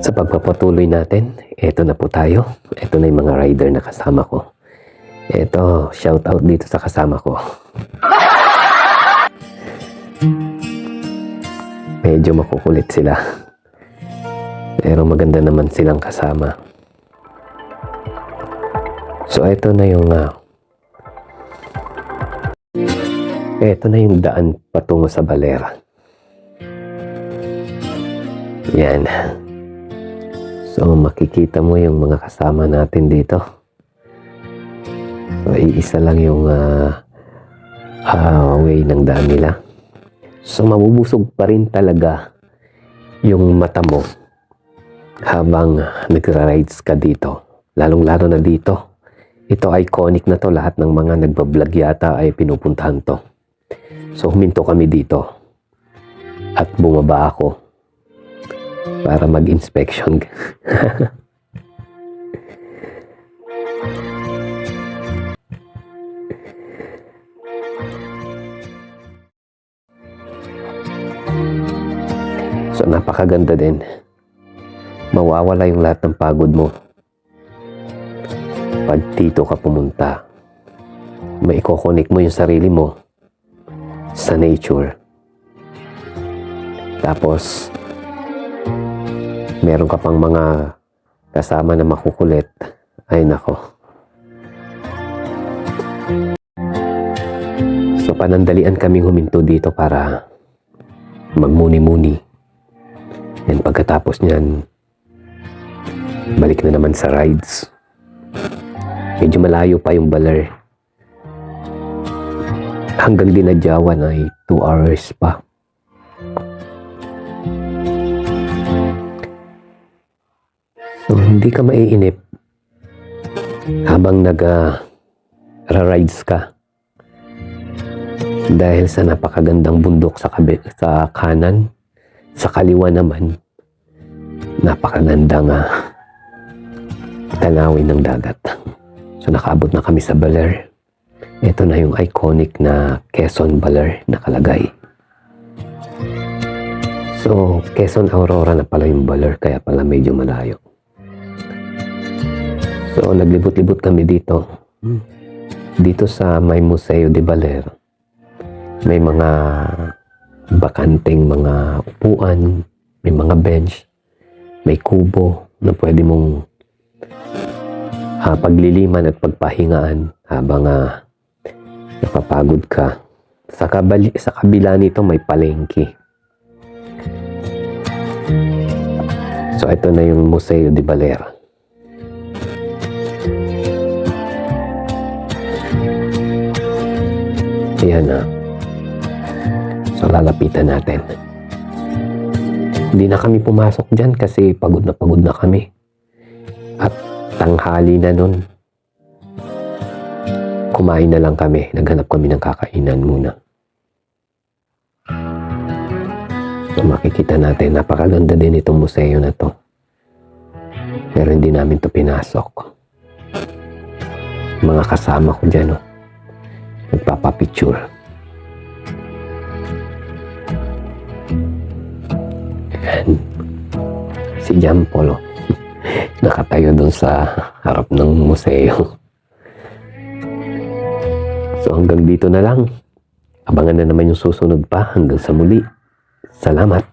Sa pagpapatuloy natin, eto na po tayo. Eto na yung mga rider na kasama ko. Eto, shout out dito sa kasama ko. Medyo makukulit sila. Pero maganda naman silang kasama. So, eto na yung daan patungo sa Balera. Yan. So, makikita mo yung mga kasama natin dito. So, iisa lang yung way ng daan nila. So, mabubusog pa rin talaga yung mata mo habang nagra-rides ka dito. Lalong-lalo na dito. Ito, iconic na to. Lahat ng mga nagbablog yata ay pinupuntahan to. So, huminto kami dito. At bumaba ako para mag-inspection. So, napakaganda din. Mawawala yung lahat ng pagod mo. Pag dito ka pumunta, maiko-connect mo yung sarili mo sa nature. Tapos, meron ka pang mga kasama na makukulit. Ay nako. So, panandalian kaming huminto dito para magmuni-muni. And pagkatapos niyan, balik na naman sa rides. Medyo malayo pa yung Baler. Hanggang Dinadjawan ay 2 hours pa. So, hindi ka maiinip habang nag-rides ka. Dahil sa napakagandang bundok sa kanan, sa kaliwa naman, napakagandang tanawin ng dagat. So, nakaabot na kami sa Baler. Ito na yung iconic na Quezon Baler nakalagay. So, Quezon Aurora na pala yung Baler, kaya pala medyo malayo. So, naglibot-libot kami dito. Dito sa may Museo de Baler, may mga bakanting mga upuan, may mga bench, may kubo na pwede mong pagliliman at pagpahingaan habang napapagod ka. Sa kabila nito may palengke. So, ito na yung Museo de Baler. Ayan na. So, lalapitan natin. Hindi na kami pumasok dyan kasi pagod na kami. At tanghali na nun. Kumain na lang kami. Naghanap kami ng kakainan muna. So, makikita natin. Napakaganda din itong museo na to. Pero hindi namin to pinasok. Mga kasama ko dyan, oh. Nagpapapicture. Ayan. Si John Paul, oh. Nakatayo dun sa harap ng museo. So, hanggang dito na lang. Abangan na naman yung susunod pa. Hanggang sa muli. Salamat.